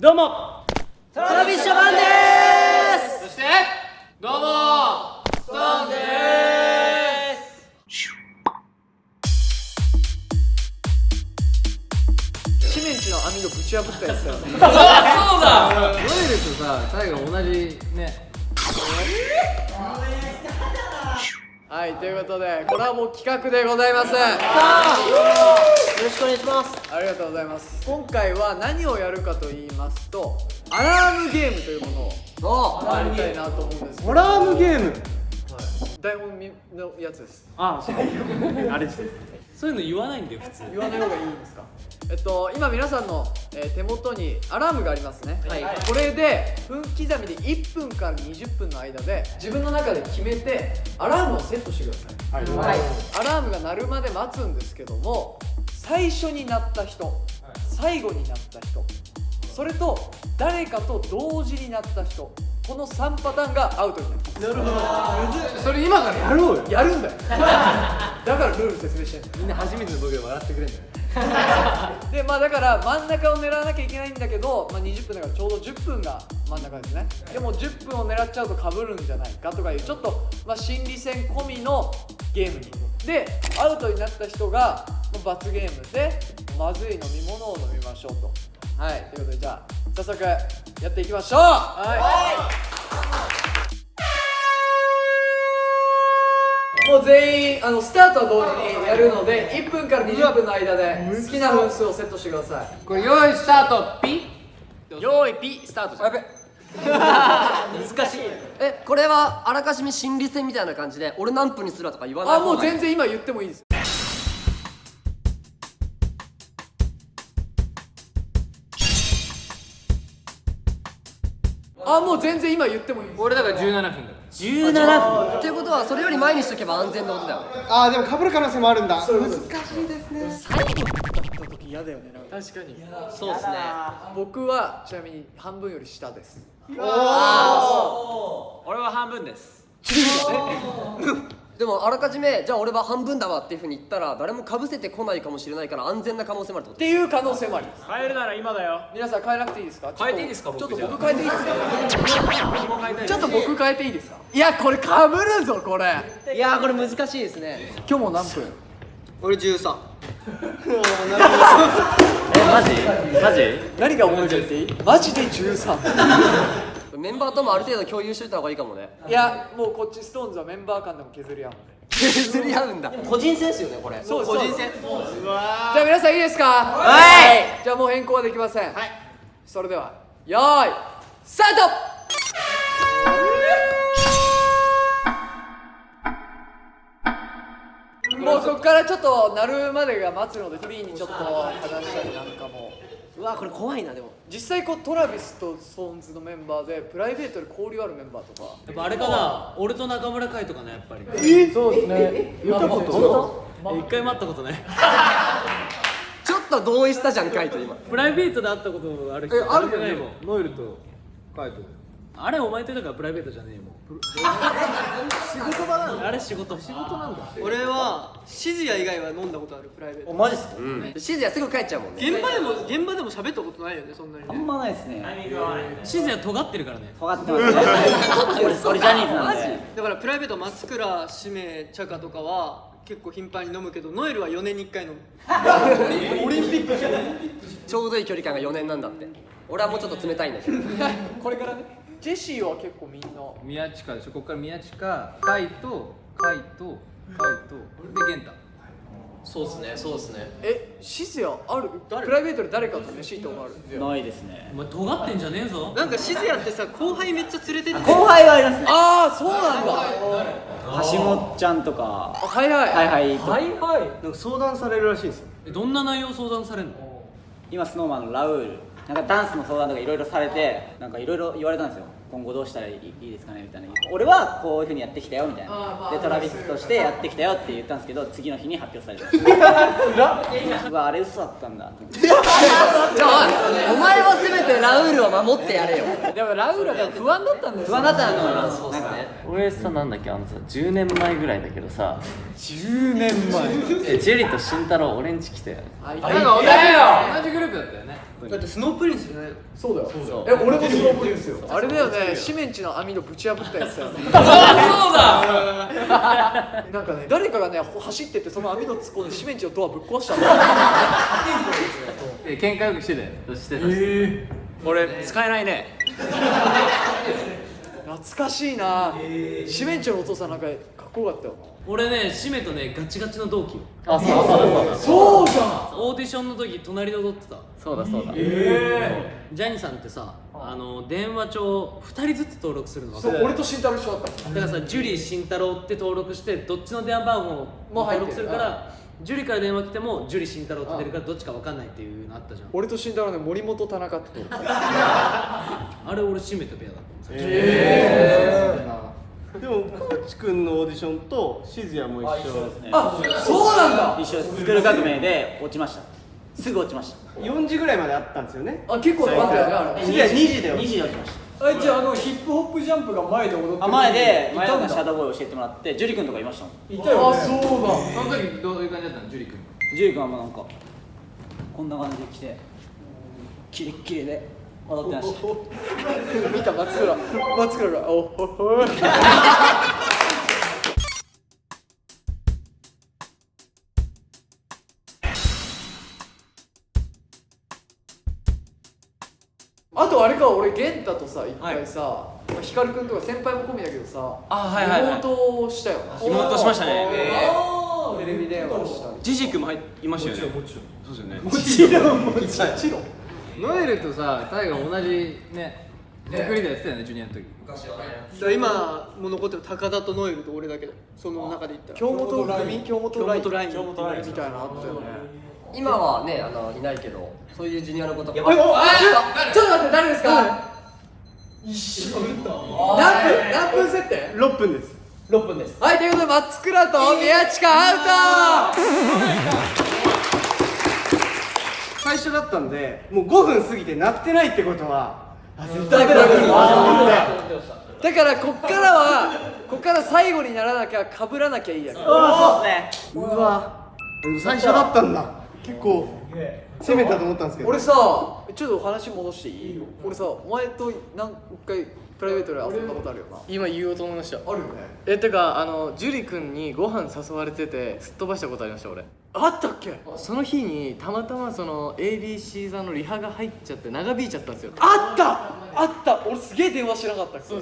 どうもトラビッシュマンです。そしてどうもストーンズです。シメンチの網戸ぶち破ったやつだよね。そうだ。ノエルとさ、タイが同じね。はい、ということでコラボ企画でございます。よろしくお願いします。ありがとうございます。今回は何をやるかと言いますと、アラームゲームというものをやりたいなと思うんですけど。アラームゲーム。台本のやつです。あ、そう。あれです。そういうの言わないんだよ普通。言わない方がいいんですか。今皆さんの、手元にアラームがありますね。はい。これで分刻みで1分から20分の間で自分の中で決めてアラームをセットしてください。はい。アラームが鳴るまで待つんですけども、最初に鳴った人、最後に鳴った人、それと誰かと同時に鳴った人、この3パターンがアウトになります。なるほど。それ今からやろうよ。やるんだよ。だからルール説明してんだよ。みんな初めての僕で笑ってくれるんだよ。でだから真ん中を狙わなきゃいけないんだけど、20分だからちょうど10分が真ん中ですね。でも10分を狙っちゃうと被るんじゃないかとかいうちょっと、心理戦込みのゲームにで、アウトになった人が罰ゲームでまずい飲み物を飲みましょうと。はい、ということでじゃあ早速やっていきましょう。もう全員スタートは同時にやるので1分から20分の間で好きな分数をセットしてください。これ用意スタートピ用意ピスタートじゃん。やべ難しい。これはあらかじめ心理戦みたいな感じで俺何分にするわとか言わないもう方がいい。全然今言ってもいいです。もう全然今言ってもいいです。俺だから17分だから17分。っていうことはそれより前にしとけば安全なことだよね。でも被る可能性もあるんだ。難しいですね。最後に買った時嫌だよね。なんか確かにそうですね。僕はちなみに半分より下です。俺は半分です。でもあらかじめじゃあ俺は半分だわっていうふうに言ったら誰も被せてこないかもしれないから安全な可能性もあるってこっていう可能性もあります。変えるなら今だよ。皆さん変えなくていいですか。変えていいですか。ちょっと僕僕変えていいですか。僕も変えたい。ちょっと僕変えていいですか。いやこれ被るぞこれ。いやーこれ難しいですね。今日も何分。俺13。マジ？何が思い出っていい。マジで13。と。メンバーともある程度共有しといた方がいいかもね。いやもうこっちストーンズはメンバー間でも削り合うので。譲り合うんだ。個人戦ですよねこれ。そうです。個人戦。じゃあ皆さんいいですか。はい。じゃあもう変更はできません。はい。それではよーいスタート。もうここからちょっと鳴るまでが待つのでフリーにちょっと話したりなんかも。うわこれ怖いなでも。実際トラビスとストーンズのメンバーでプライベートで交流あるメンバーとか。やっぱあれかな、俺と中村海とかね、やっぱりそうですね。言ったこと一回も会ったことない。ちょっと同意したじゃんカイト今。プライベートで会ったことある人あるよね誰もいないもん。ノエルとカイト。あれお前とだからプライベートじゃねえもん。仕事場なの。あれ仕事なんだ。俺はシズヤ以外は飲んだことあるプライベート。マジっすか。シズヤすぐ帰っちゃうもんね。現場でも喋ったことないよねそんなにね。あんまないですね。シズヤ尖ってるからね。尖ってますね。俺ジャニーズなんで。だからプライベート松倉指名チャカとかは結構頻繁に飲むけどノエルは4年に1回飲む。オリンピックじゃない。ちょうどいい距離感が4年なんだって。俺はもうちょっと冷たいんだけど。これからね。ジェシーは結構みんな。宮近でしょ。ここから宮近カイトで玄太。そうっすねそうっすね。シズヤある。プライベートで誰かと飯行ったことある。ないですねお。前尖ってんじゃねえぞ。なんかシズヤってさ後輩めっちゃ連れてって後輩はいますね。そうなんだ。橋本ちゃんとか。はいはい。はいと。はいはい。なんか相談されるらしいですよ。どんな内容相談されんの？今スノーマンのラウール。なんかダンスの相談とかいろいろされて、なんかいろいろ言われたんですよ。今後どうしたらいいですかねみたいな、俺はこういうふうにやってきたよみたいな、でトラビスとしてやってきたよって言ったんですけど、次の日に発表されてましたうわあれ嘘だったんだと思って。じゃあお前はせめてラウールを守ってやれよ。でもラウールは不安だったんだよ。不安だったんだと思います。なんか俺さ、なんだっけ、10年前ぐらいだけどさ、10年前ジェリと慎太郎俺んち来たよね。なんなんか同じグループだったよね。だってスノープリンスじゃないの。そうだよ。俺もスノープリンスよ。あれだよね、シメンチの網戸ぶち破ったやつだよね。そうだなんかね、誰かがね走ってってその網戸突っ込んでシメンチのドアぶっ壊したんだよ。喧嘩よくしてたよ。してた。俺使えないね。懐かしいな。シメンチのお父さんなんかかっこよかったよ。俺ね、シメとねガチガチの同期よ。あ、そうだそうだそうだそうじゃん。オーディションの時隣で踊ってた。そうだそうだ。ジャニーさんってさ、電話帳2人ずつ登録するの分かる。そう、俺と慎太郎一緒だった。だからさ、ジュリー慎太郎って登録してどっちの電話番号も登録するからジュリから電話来てもジュリー慎太郎って出るからどっちか分かんないっていうのあったじゃん。俺と慎太郎ね、森本田中って登録。あれ俺シメとペアだったんですよ。でもコーチ君のオーディションと静也も一緒ですね。あ、そうなんだ。一緒です。スクール革命で落ちました。すぐ落ちました4時ぐらいまであったんですよね。あ、結構あったよね、あれ。静也2時で2時で落ちました。じゃあヒップホップジャンプが前で踊ってる。前で前いたんだのシャドーボーイ教えてもらって、ジュリ君とかいましたもん。いたよね。あ、そうだ。その時どういう感じだったの、ジュリ君。ジュリ君はもうなんかこんな感じで来てキレッキレで踊ってました。見た松倉がおほほ。あとあれか、俺玄太とさ一回さ、光くんとか先輩も込みだけどさ、妹をしたよな。妹しましたね。テレビ電話したり。ジジ君もいましたよね。そうですよね。もちろんもちろん。ノエルとさ、タイが同じね、くりでやってたよね、ジュニアの時。だから今もう残ってる高田とノエルと俺だけど、その中で言ったら京本ラインみたいなのあったよね。今はね、いないけど、そういうジュニアのことちょっと待って、誰ですか？何分設定6分です。？6分です。はい、ということで松倉と宮近アウト。最初だったんで、もう5分過ぎて鳴ってないってことは絶対ダメだと思ってだからこっから最後にならなきゃ被らなきゃいいやつ。そうですね。うわ、最初だったんだ。結構攻めたと思ったんですけど。俺さ、ちょっと話戻していい？俺さ、お前と何回プライベートで遊んだことあるよな。今言おうと思いました。あるよね。てかジュリ君にご飯誘われててすっ飛ばしたことありました俺。あったっけ？その日にたまたまその ABC 座のリハが入っちゃって長引いちゃったんですよ。あった俺すげえ電話しなかったっけ？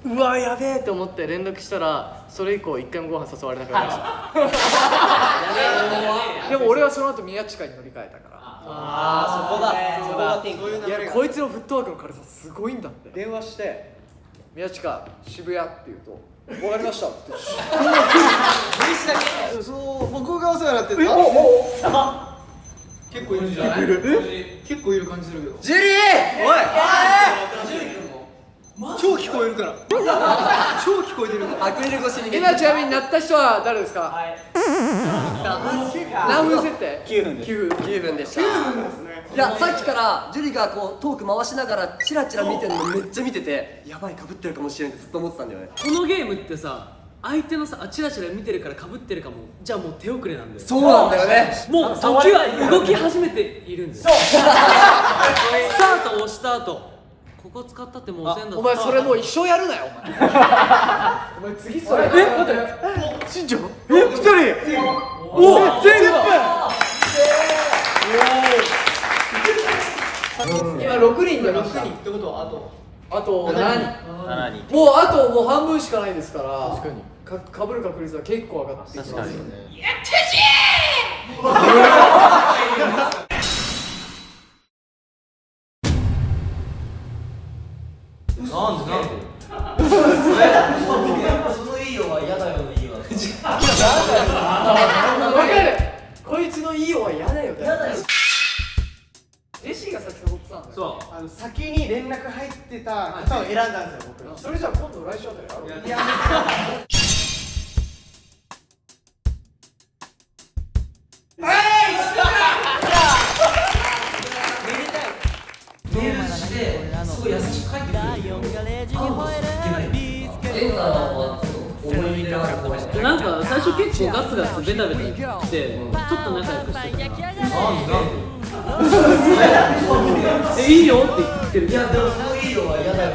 うわやべえって思って連絡したらそれ以降一回もご飯誘われなくなりましたでも俺はその後宮近に乗り換えたから。ああ、そこだ。そこが天気。いや、こいつのフットワークの軽さすごいんだって。電話して宮近渋谷って言うと分かりましたってそう、僕がお世話になってた。結構いるんじゃない？結構いる感じするけど。ジュリー、超聞こえるから。超聞こえてるから。アクリル越しに今ちなみになった人は誰ですか？何分設定9分です。 9分でした。いや、さっきからジュリがこうトーク回しながらチラチラ見てるのめっちゃ見てて、やばい、被ってるかもしれないってずっと思ってたんだよね。このゲームってさ相手のさチラチラ見てるから被ってるかも、じゃあもう手遅れなんだよ。そうなんだよね。もう時は動き始めているんですよ。スタート押した後ここ使ったってもう押せんだぞ。お前それもう一生やるなよお前お前次それ待って新庄1人。おお全部今6人で6人ってことはあと何7人。もうあともう半分しかないですから確かにかぶる確率は結構上がっていきますよね。わかる。こいつのいいよは嫌だよ。ジェシーが先誘ったたんだよそ先に連絡入ってた方を選んだんですよ僕。それじゃあ今度来週あたりやろう。いやメールしてすごい優しく書いてくれるけど会うとすっげない映画は思い入れがある子じゃないなんか最初結構ガツガツベタベタ来てちょっと仲良くしてたいいよって言ってる。いやでもそのいいのは嫌だよ